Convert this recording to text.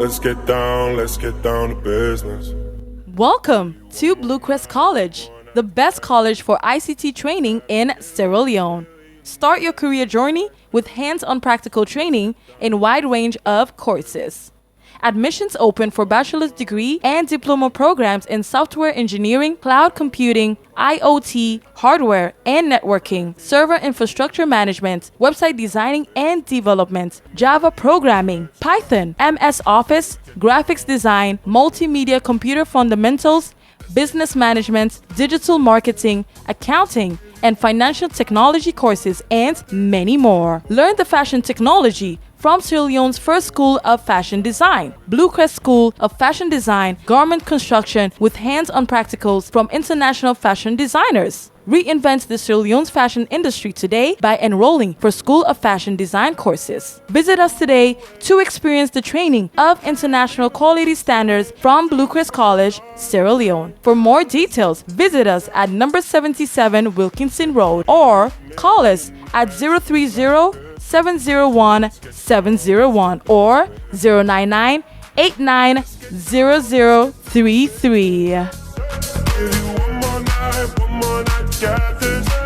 Let's get down to business. Welcome to BlueCrest College, the best college for ICT training in Sierra Leone. Start your career journey with hands-on practical training in a wide range of courses. Admissions open for bachelor's degree and diploma programs in software engineering, cloud computing, IoT, hardware and networking, server infrastructure management, website designing and development, Java programming, Python, MS Office, graphics design, multimedia computer fundamentals, business management, digital marketing, accounting, and financial technology courses, and many more. Learn the fashion technology from Sierra Leone's first school of fashion design, BlueCrest School of Fashion Design, Garment Construction with hands-on practicals from international fashion designers. Reinvent the Sierra Leone's fashion industry today by enrolling for School of Fashion Design courses. Visit us today to experience the training of international quality standards from BlueCrest College, Sierra Leone. For more details, visit us at number 77 Wilkinson Road or call us at 030-701-701 or 099-890033. One more night, got this.